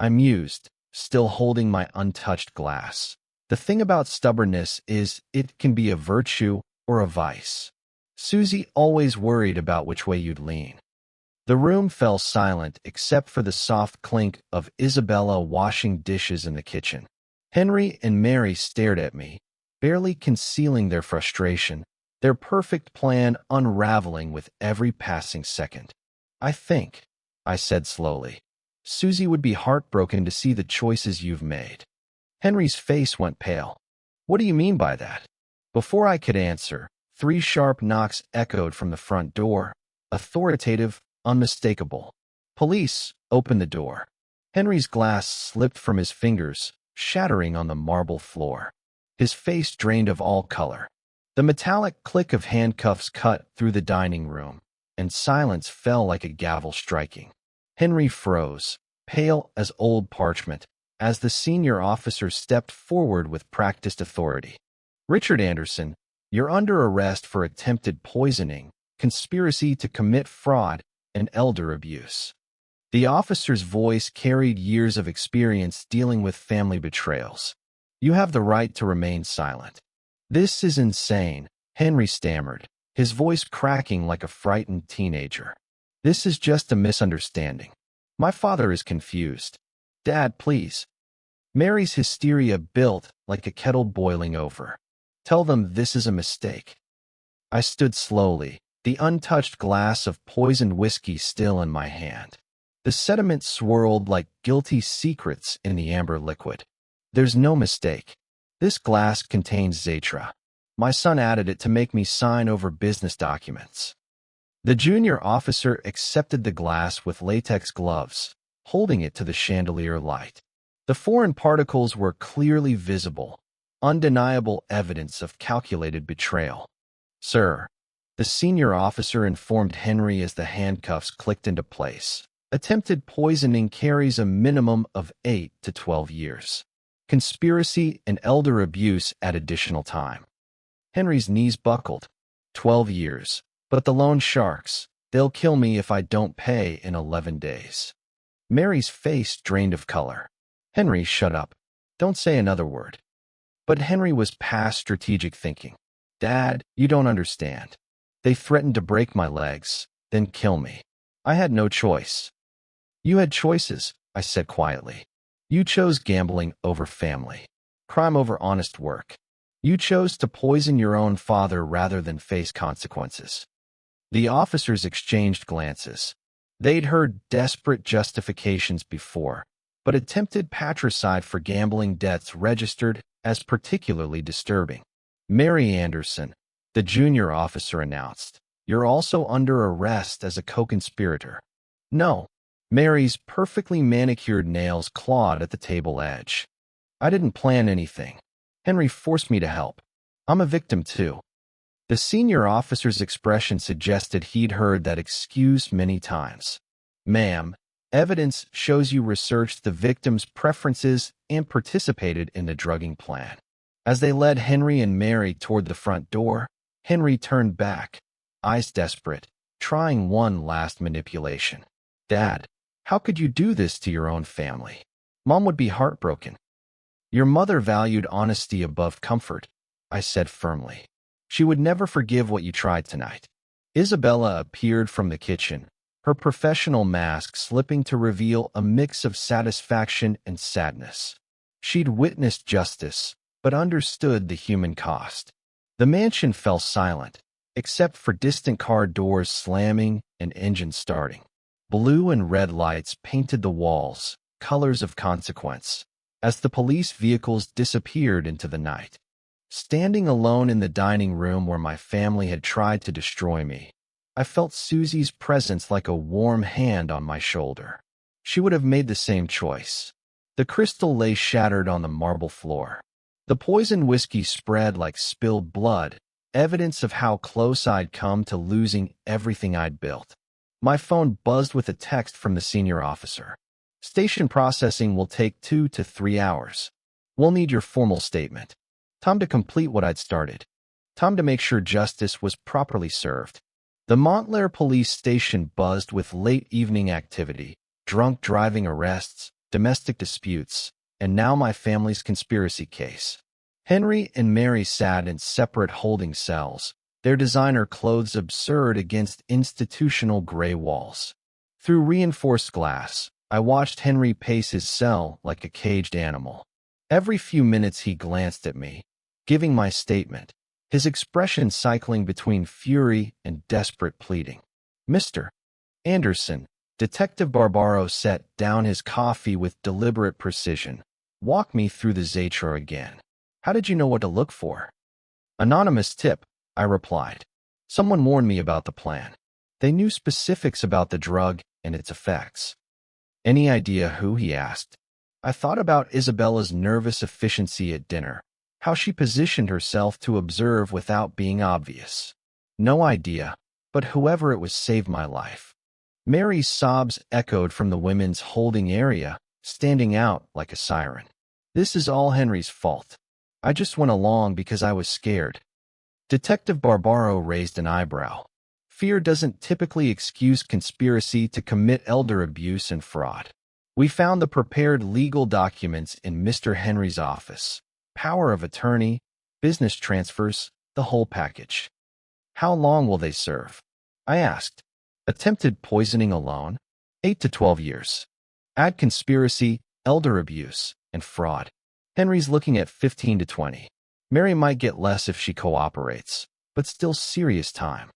I mused, still holding my untouched glass. The thing about stubbornness is it can be a virtue or a vice. Susie always worried about which way you'd lean. The room fell silent except for the soft clink of Isabella washing dishes in the kitchen. Henry and Mary stared at me, barely concealing their frustration, their perfect plan unraveling with every passing second. "I think," I said slowly, "Susie would be heartbroken to see the choices you've made." Henry's face went pale. "What do you mean by that?" Before I could answer, 3 sharp knocks echoed from the front door, authoritative, unmistakable. "Police, open the door." Henry's glass slipped from his fingers, shattering on the marble floor. His face drained of all color. The metallic click of handcuffs cut through the dining room, and silence fell like a gavel striking. Henry froze, pale as old parchment, as the senior officer stepped forward with practiced authority. "Richard Anderson, you're under arrest for attempted poisoning, conspiracy to commit fraud, and elder abuse." The officer's voice carried years of experience dealing with family betrayals. "You have the right to remain silent." "This is insane," Henry stammered, his voice cracking like a frightened teenager. "This is just a misunderstanding. My father is confused. Dad, please." Mary's hysteria built like a kettle boiling over. "Tell them this is a mistake." I stood slowly, the untouched glass of poisoned whiskey still in my hand. The sediment swirled like guilty secrets in the amber liquid. "There's no mistake. This glass contains Zatra. My son added it to make me sign over business documents." The junior officer accepted the glass with latex gloves, holding it to the chandelier light. The foreign particles were clearly visible, undeniable evidence of calculated betrayal. Sir, the senior officer informed Henry as the handcuffs clicked into place. Attempted poisoning carries a minimum of 8 to 12 years. Conspiracy and elder abuse add additional time. Henry's knees buckled. 12 years. But the loan sharks, they'll kill me if I don't pay in 11 days. Mary's face drained of color. Henry, shut up. Don't say another word. But Henry was past strategic thinking. Dad, you don't understand. They threatened to break my legs, then kill me. I had no choice. You had choices, I said quietly. You chose gambling over family, crime over honest work. You chose to poison your own father rather than face consequences. The officers exchanged glances. They'd heard desperate justifications before, but attempted patricide for gambling debts registered as particularly disturbing. Mary Anderson, the junior officer, announced, "You're also under arrest as a co-conspirator." No. Mary's perfectly manicured nails clawed at the table edge. I didn't plan anything. Henry forced me to help. I'm a victim too. The senior officer's expression suggested he'd heard that excuse many times. Ma'am, evidence shows you researched the victim's preferences and participated in the drugging plan. As they led Henry and Mary toward the front door, Henry turned back, eyes desperate, trying one last manipulation. Dad, how could you do this to your own family? Mom would be heartbroken. Your mother valued honesty above comfort, I said firmly. She would never forgive what you tried tonight. Isabella appeared from the kitchen, her professional mask slipping to reveal a mix of satisfaction and sadness. She'd witnessed justice, but understood the human cost. The mansion fell silent, except for distant car doors slamming and engines starting. Blue and red lights painted the walls, colors of consequence, as the police vehicles disappeared into the night. Standing alone in the dining room where my family had tried to destroy me, I felt Susie's presence like a warm hand on my shoulder. She would have made the same choice. The crystal lay shattered on the marble floor. The poisoned whiskey spread like spilled blood, evidence of how close I'd come to losing everything I'd built. My phone buzzed with a text from the senior officer. Station processing will take 2 to 3 hours. We'll need your formal statement. Time to complete what I'd started. Time to make sure justice was properly served. The Montclair police station buzzed with late evening activity, drunk driving arrests, domestic disputes, and now my family's conspiracy case. Henry and Mary sat in separate holding cells, their designer clothes absurd against institutional gray walls. Through reinforced glass, I watched Henry pace his cell like a caged animal. Every few minutes he glanced at me, giving my statement, his expression cycling between fury and desperate pleading. Mr. Anderson, Detective Barbaro set down his coffee with deliberate precision. Walk me through the Zatra again. How did you know what to look for? Anonymous tip, I replied. Someone warned me about the plan. They knew specifics about the drug and its effects. Any idea who? He asked. I thought about Isabella's nervous efficiency at dinner, how she positioned herself to observe without being obvious. No idea, but whoever it was saved my life. Mary's sobs echoed from the women's holding area, standing out like a siren. This is all Henry's fault. I just went along because I was scared. Detective Barbaro raised an eyebrow. Fear doesn't typically excuse conspiracy to commit elder abuse and fraud. We found the prepared legal documents in Mr. Henry's office. Power of attorney, business transfers, the whole package. How long will they serve? I asked. Attempted poisoning alone? 8 to 12 years. Add conspiracy, elder abuse, and fraud. Henry's looking at 15 to 20. Mary might get less if she cooperates, but still serious time.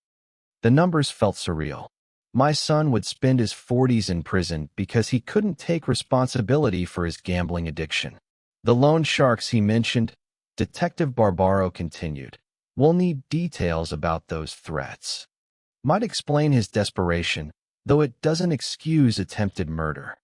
The numbers felt surreal. My son would spend his 40s in prison because he couldn't take responsibility for his gambling addiction. The loan sharks he mentioned, Detective Barbaro continued. We'll need details about those threats. Might explain his desperation, though it doesn't excuse attempted murder.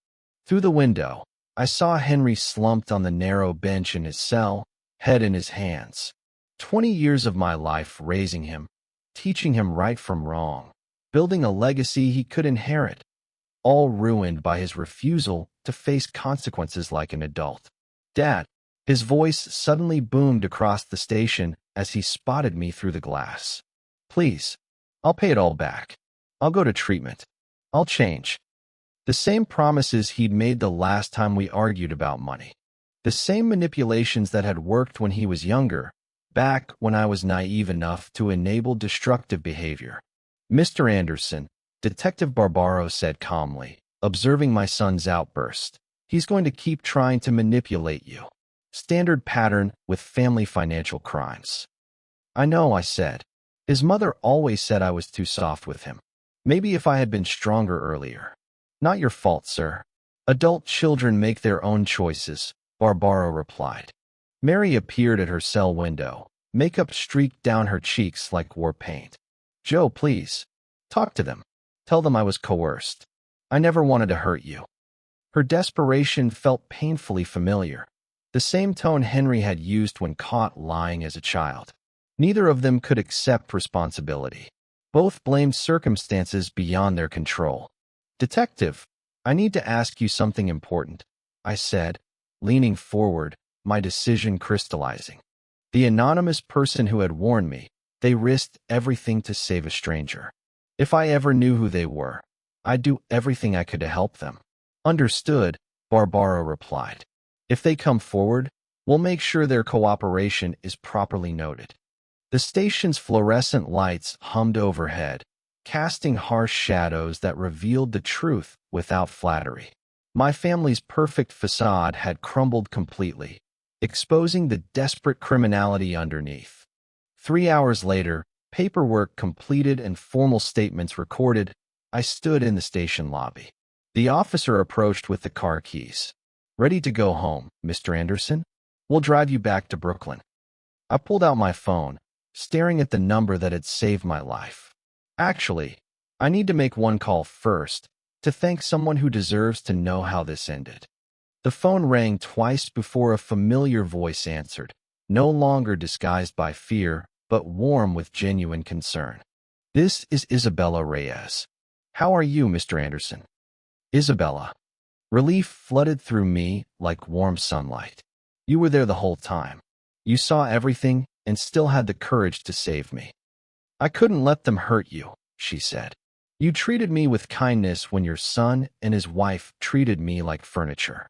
Through the window, I saw Henry slumped on the narrow bench in his cell, head in his hands. 20 years of my life raising him, teaching him right from wrong, building a legacy he could inherit, all ruined by his refusal to face consequences like an adult. Dad, his voice suddenly boomed across the station as he spotted me through the glass. Please, I'll pay it all back. I'll go to treatment. I'll change. The same promises he'd made the last time we argued about money. The same manipulations that had worked when he was younger, back when I was naive enough to enable destructive behavior. Mr. Anderson, Detective Barbaro said calmly, observing my son's outburst. He's going to keep trying to manipulate you. Standard pattern with family financial crimes. I know, I said. His mother always said I was too soft with him. Maybe if I had been stronger earlier. Not your fault, sir. Adult children make their own choices, Barbaro replied. Mary appeared at her cell window, makeup streaked down her cheeks like war paint. Joe, please. Talk to them. Tell them I was coerced. I never wanted to hurt you. Her desperation felt painfully familiar. The same tone Henry had used when caught lying as a child. Neither of them could accept responsibility. Both blamed circumstances beyond their control. Detective, I need to ask you something important, I said, leaning forward, my decision crystallizing. The anonymous person who had warned me, they risked everything to save a stranger. If I ever knew who they were, I'd do everything I could to help them. Understood, Barbaro replied. If they come forward, we'll make sure their cooperation is properly noted. The station's fluorescent lights hummed overhead, casting harsh shadows that revealed the truth without flattery. My family's perfect facade had crumbled completely, exposing the desperate criminality underneath. 3 hours later, paperwork completed and formal statements recorded, I stood in the station lobby. The officer approached with the car keys. Ready to go home, Mr. Anderson? We'll drive you back to Brooklyn. I pulled out my phone, staring at the number that had saved my life. Actually, I need to make one call first, to thank someone who deserves to know how this ended. The phone rang twice before a familiar voice answered, no longer disguised by fear, but warm with genuine concern. This is Isabella Reyes. How are you, Mr. Anderson? Isabella. Relief flooded through me like warm sunlight. You were there the whole time. You saw everything and still had the courage to save me. I couldn't let them hurt you, she said. You treated me with kindness when your son and his wife treated me like furniture.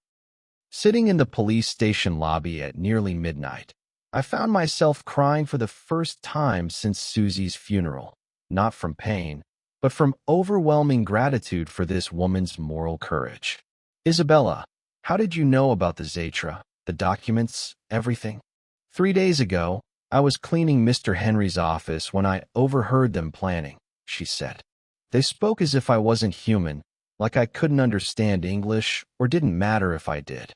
Sitting in the police station lobby at nearly midnight, I found myself crying for the first time since Susie's funeral, not from pain, but from overwhelming gratitude for this woman's moral courage. Isabella, how did you know about the Zatra, the documents, everything? 3 days ago, I was cleaning Mr. Henry's office when I overheard them planning, she said. They spoke as if I wasn't human, like I couldn't understand English or didn't matter if I did.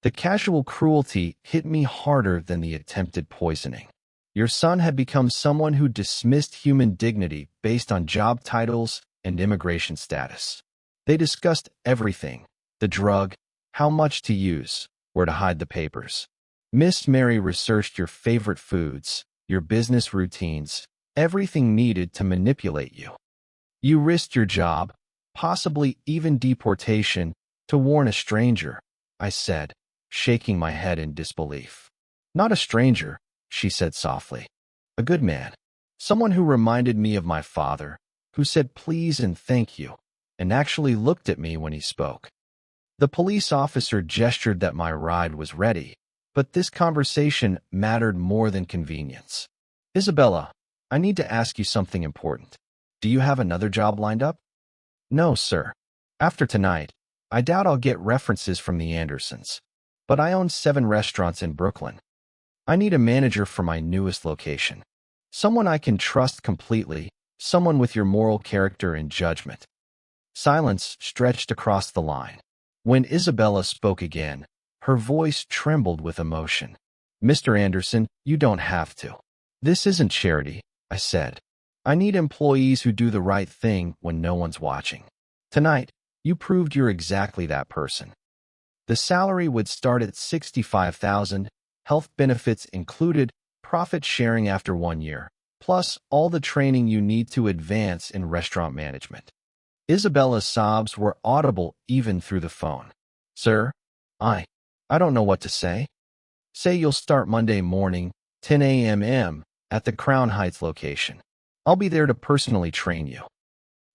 The casual cruelty hit me harder than the attempted poisoning. Your son had become someone who dismissed human dignity based on job titles and immigration status. They discussed everything, the drug, how much to use, where to hide the papers. Miss Mary researched your favorite foods, your business routines, everything needed to manipulate you. You risked your job, possibly even deportation, to warn a stranger, I said, shaking my head in disbelief. Not a stranger, she said softly. A good man. Someone who reminded me of my father, who said please and thank you, and actually looked at me when he spoke. The police officer gestured that my ride was ready, but this conversation mattered more than convenience. Isabella, I need to ask you something important. Do you have another job lined up? No, sir. After tonight, I doubt I'll get references from the Andersons, but I own 7 restaurants in Brooklyn. I need a manager for my newest location. Someone I can trust completely, someone with your moral character and judgment. Silence stretched across the line. When Isabella spoke again, her voice trembled with emotion. Mr. Anderson, you don't have to. This isn't charity, I said. I need employees who do the right thing when no one's watching. Tonight, you proved you're exactly that person. The salary would start at $65,000, Health benefits included profit sharing after 1 year, plus all the training you need to advance in restaurant management. Isabella's sobs were audible even through the phone. Sir, I don't know what to say. Say you'll start Monday morning, 10 a.m. at the Crown Heights location. I'll be there to personally train you.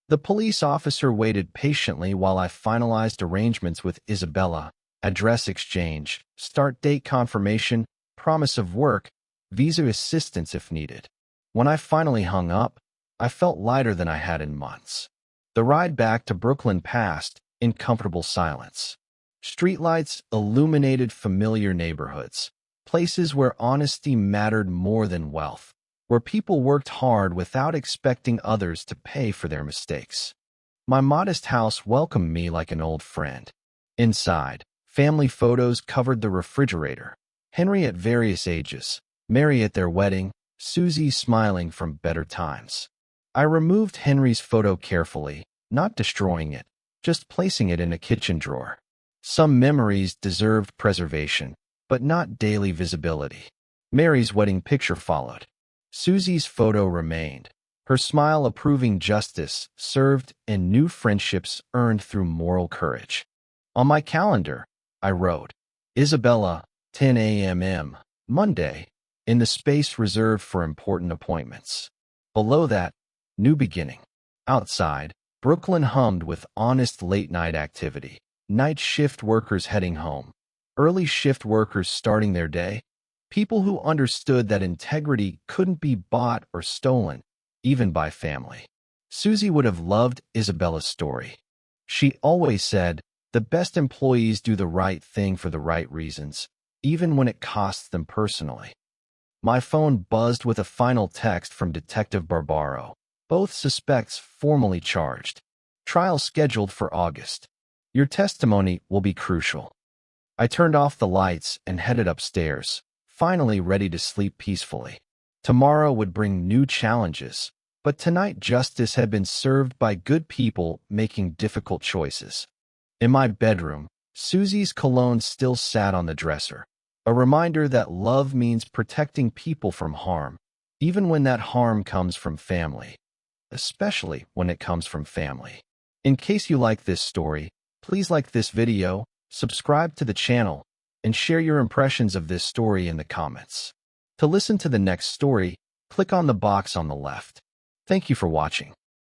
The police officer waited patiently while I finalized arrangements with Isabella, address exchange, start date confirmation, promise of work, visa assistance if needed. When I finally hung up, I felt lighter than I had in months. The ride back to Brooklyn passed in comfortable silence. Streetlights illuminated familiar neighborhoods, places where honesty mattered more than wealth, where people worked hard without expecting others to pay for their mistakes. My modest house welcomed me like an old friend. Inside, family photos covered the refrigerator. Henry at various ages, Mary at their wedding, Susie smiling from better times. I removed Henry's photo carefully, not destroying it, just placing it in a kitchen drawer. Some memories deserved preservation, but not daily visibility. Mary's wedding picture followed. Susie's photo remained, her smile approving justice served and new friendships earned through moral courage. On my calendar, I wrote, Isabella, 10 a.m. Monday, in the space reserved for important appointments. Below that, new beginning. Outside, Brooklyn hummed with honest late-night activity. Night shift workers heading home. Early shift workers starting their day. People who understood that integrity couldn't be bought or stolen, even by family. Susie would have loved Isabella's story. She always said, the best employees do the right thing for the right reasons, even when it costs them personally. My phone buzzed with a final text from Detective Barbaro. Both suspects formally charged. Trial scheduled for August. Your testimony will be crucial. I turned off the lights and headed upstairs, finally ready to sleep peacefully. Tomorrow would bring new challenges, but tonight justice had been served by good people making difficult choices. In my bedroom, Susie's cologne still sat on the dresser, a reminder that love means protecting people from harm, even when that harm comes from family, especially when it comes from family. In case you like this story, please like this video, subscribe to the channel, and share your impressions of this story in the comments. To listen to the next story, click on the box on the left. Thank you for watching.